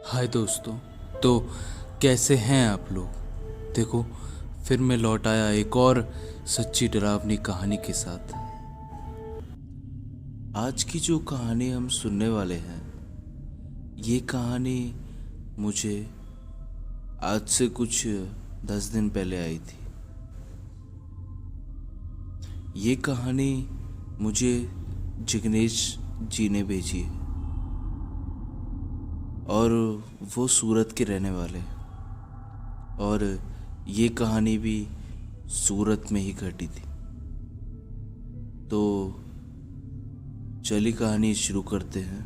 हाय दोस्तों। तो कैसे हैं आप लोग। देखो, फिर मैं लौट आया एक और सच्ची डरावनी कहानी के साथ। आज की जो कहानी हम सुनने वाले हैं, ये कहानी मुझे आज से कुछ 10 दिन पहले आई थी। ये कहानी मुझे जिग्नेश जी ने भेजी है और वो सूरत के रहने वाले हैं। और ये कहानी भी सूरत में ही घटी थी। तो चलिए कहानी शुरू करते हैं।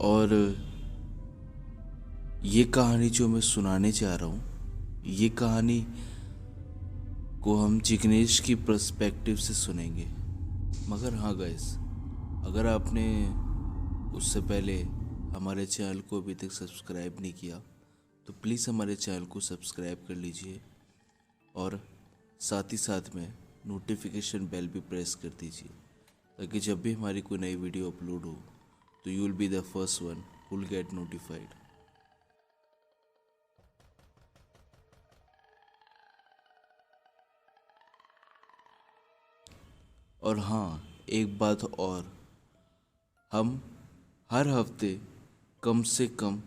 और ये कहानी जो मैं सुनाने जा रहा हूँ, ये कहानी को हम जिग्नेश की पर्सपेक्टिव से सुनेंगे। मगर हाँ गाइस, अगर आपने उससे पहले हमारे चैनल को अभी तक सब्सक्राइब नहीं किया तो प्लीज़ हमारे चैनल को सब्सक्राइब कर लीजिए और साथ ही साथ में नोटिफिकेशन बेल भी प्रेस कर दीजिए, ताकि जब भी हमारी कोई नई वीडियो अपलोड हो तो you will be the first one who will get notified. और हाँ, एक बात और, हम हर हफ्ते कम से कम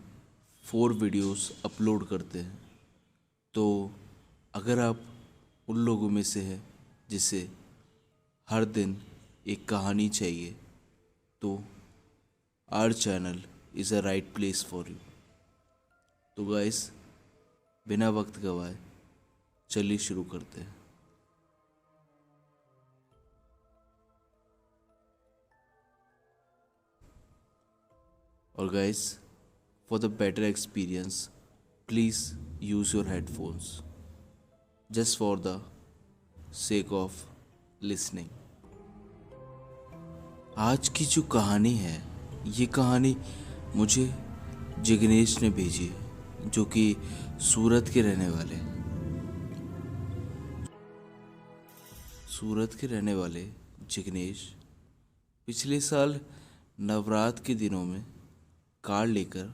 4 वीडियोस अपलोड करते हैं। तो अगर आप उन लोगों में से हैं जिसे हर दिन एक कहानी चाहिए, तो our channel is a right place for you. तो गाइस, बिना वक्त गवाए चलिए शुरू करते हैं। और guys, for the better experience please use your headphones just for the sake of listening. आज की जो कहानी है, ये कहानी मुझे जिग्नेश ने भेजी है, जो कि सूरत के रहने वाले हैं। सूरत के रहने वाले जिग्नेश पिछले साल नवरात्र के दिनों में कार लेकर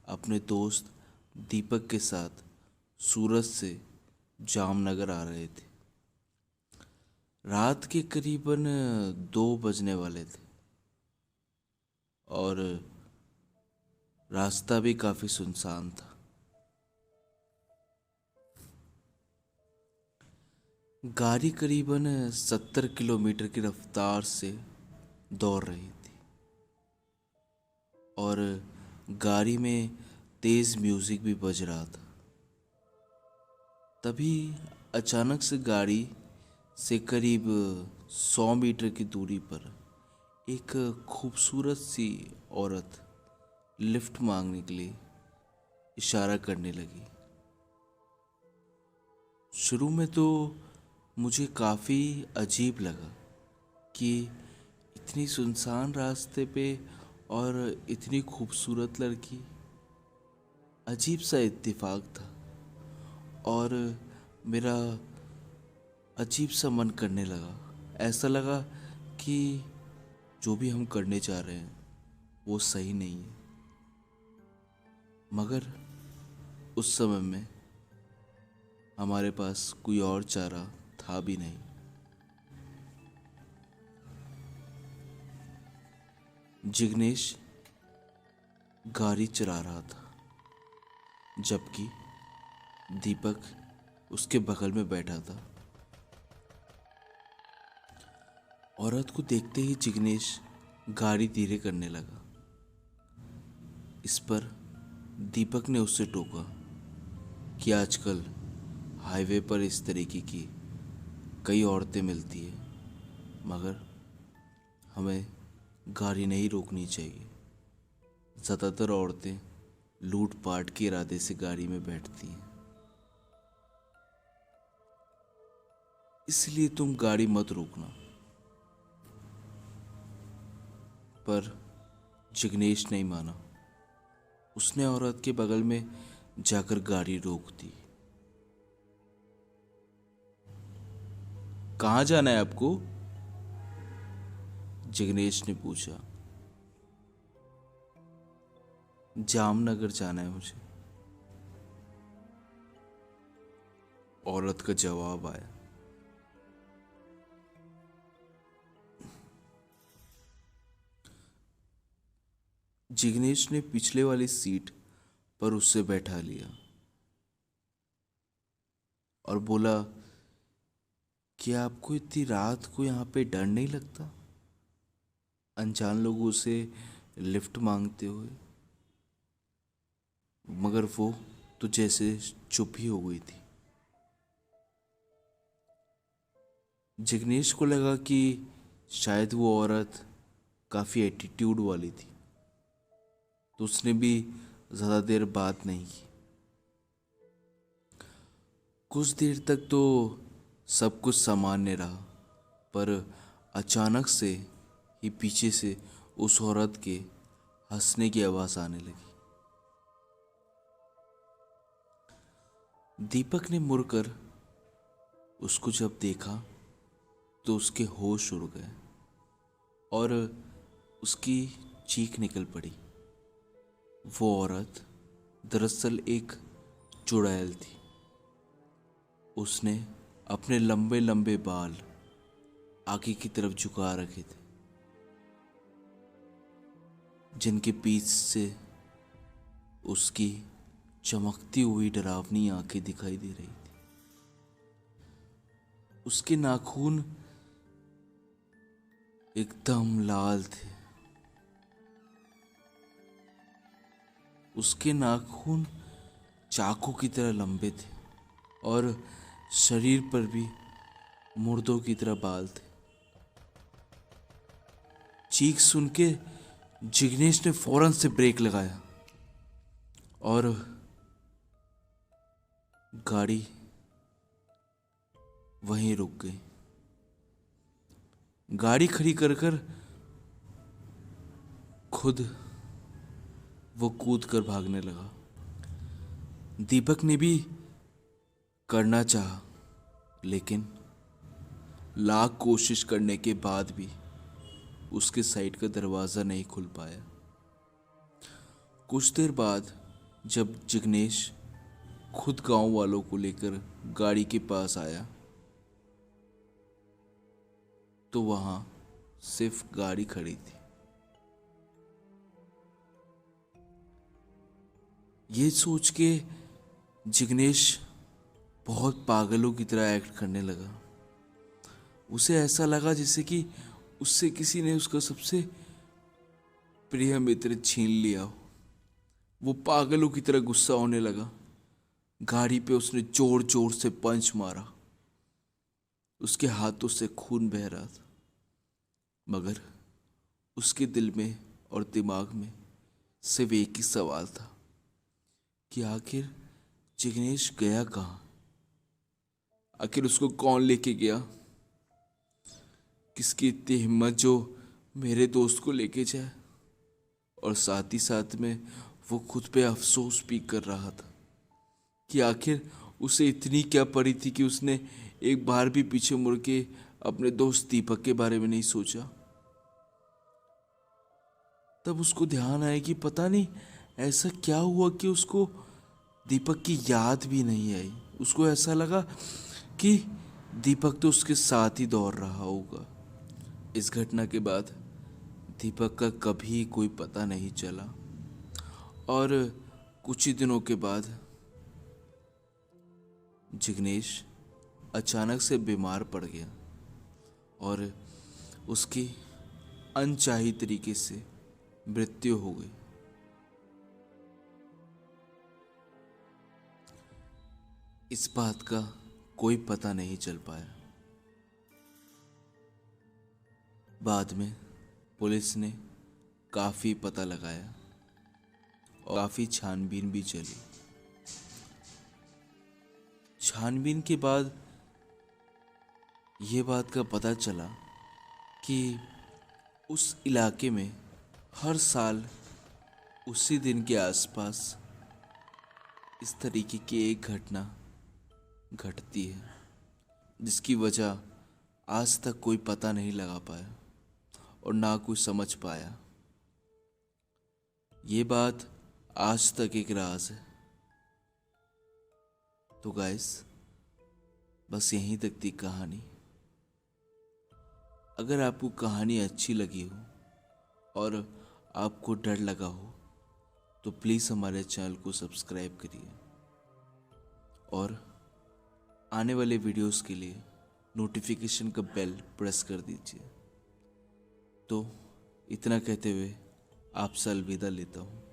अपने दोस्त दीपक के साथ सूरत से जामनगर आ रहे थे। रात के करीबन 2 बजने वाले थे और रास्ता भी काफ़ी सुनसान था। गाड़ी करीबन 70 किलोमीटर की रफ्तार से दौड़ रही थी और गाड़ी में तेज़ म्यूज़िक भी बज रहा था। तभी अचानक से गाड़ी से करीब 100 मीटर की दूरी पर एक खूबसूरत सी औरत लिफ्ट मांगने के लिए इशारा करने लगी। शुरू में तो मुझे काफ़ी अजीब लगा कि इतनी सुनसान रास्ते पे और इतनी खूबसूरत लड़की। अजीब सा इत्तेफाक था और मेरा अजीब सा मन करने लगा। ऐसा लगा कि जो भी हम करने जा रहे हैं वो सही नहीं है। मगर उस समय में हमारे पास कोई और चारा था भी नहीं। जिग्नेश गाड़ी चला रहा था, जबकि दीपक उसके बगल में बैठा था। औरत को देखते ही जिग्नेश गाड़ी धीरे करने लगा। इस पर दीपक ने उससे टोका कि आजकल हाईवे पर इस तरीके की कई औरतें मिलती है, मगर हमें गाड़ी नहीं रोकनी चाहिए। ज़्यादातर औरतें लूटपाट के इरादे से गाड़ी में बैठती हैं, इसलिए तुम गाड़ी मत रोकना। पर जिग्नेश नहीं माना। उसने औरत के बगल में जाकर गाड़ी रोक दी। कहाँ जाना है आपको? जिग्नेश ने पूछा। जामनगर जाना है मुझे। औरत का जवाब आया। जिग्नेश ने पिछले वाली सीट पर उससे बैठा लिया और बोला, क्या आपको इतनी रात को यहाँ पे डर नहीं लगता, अनजान लोगों से लिफ्ट मांगते हुए? मगर वो तो जैसे चुप ही हो गई थी। जिग्नेश को लगा कि शायद वो औरत काफ़ी एटीट्यूड वाली थी, तो उसने भी ज़्यादा देर बात नहीं की। कुछ देर तक तो सब कुछ सामान्य रहा, पर अचानक से ही पीछे से उस औरत के हंसने की आवाज़ आने लगी। दीपक ने मुड़कर उसको जब देखा तो उसके होश उड़ गए और उसकी चीख निकल पड़ी। वो औरत दरअसल एक चुड़ैल थी। उसने अपने लंबे लंबे बाल आगे की तरफ झुका रखे थे, जिनके पीछ से उसकी चमकती हुई डरावनी आंखें दिखाई दे रही थी। उसके नाखून एकदम लाल थे। उसके नाखून चाकू की तरह लंबे थे और शरीर पर भी मुर्दों की तरह बाल थे। चीख सुन के जिग्नेश ने फौरन से ब्रेक लगाया और गाड़ी वहीं रुक गई। गाड़ी खड़ी कर कर खुद वो कूद कर भागने लगा। दीपक ने भी करना चाहा, लेकिन लाख कोशिश करने के बाद भी उसके साइड का दरवाज़ा नहीं खुल पाया। कुछ देर बाद जब जिग्नेश खुद गांव वालों को लेकर गाड़ी के पास आया तो वहां सिर्फ गाड़ी खड़ी थी। ये सोच के जिग्नेश बहुत पागलों की तरह एक्ट करने लगा। उसे ऐसा लगा जैसे कि उससे किसी ने उसका सबसे प्रिय मित्र छीन लिया हो। वो पागलों की तरह गुस्सा होने लगा। गाड़ी पे उसने जोर जोर से पंच मारा। उसके हाथों से खून बह रहा था, मगर उसके दिल में और दिमाग में सिर्फ एक ही सवाल था कि आखिर जिग्नेश गया कहाँ? आखिर उसको कौन लेके गया? किसकी इतनी हिम्मत जो मेरे दोस्त को लेके जाए? और साथ ही साथ में वो खुद पे अफसोस भी कर रहा था कि आखिर उसे इतनी क्या पड़ी थी कि उसने एक बार भी पीछे मुड़ के अपने दोस्त दीपक के बारे में नहीं सोचा। तब उसको ध्यान आया कि पता नहीं ऐसा क्या हुआ कि उसको दीपक की याद भी नहीं आई। उसको ऐसा लगा कि दीपक तो उसके साथ ही दौड़ रहा होगा। इस घटना के बाद दीपक का कभी कोई पता नहीं चला और कुछ ही दिनों के बाद जिग्नेश अचानक से बीमार पड़ गया और उसकी अनचाही तरीके से मृत्यु हो गई। इस बात का कोई पता नहीं चल पाया। बाद में पुलिस ने काफ़ी पता लगाया और काफ़ी छानबीन भी चली। छानबीन के बाद ये बात का पता चला कि उस इलाके में हर साल उसी दिन के आसपास इस तरीके की एक घटना घटती है, जिसकी वजह आज तक कोई पता नहीं लगा पाया और ना कोई समझ पाया। ये बात आज तक एक राज है। तो गाइस, बस यहीं तक थी कहानी। अगर आपको कहानी अच्छी लगी हो और आपको डर लगा हो तो प्लीज़ हमारे चैनल को सब्सक्राइब करिए और आने वाले वीडियोस के लिए नोटिफिकेशन का बेल प्रेस कर दीजिए। तो इतना कहते हुए आपसे अलविदा लेता हूँ।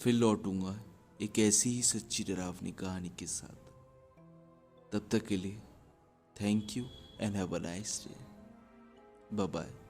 फिर लौटूंगा एक ऐसी ही सच्ची डरावनी कहानी के साथ। तब तक के लिए thank you and have a nice day. Bye bye.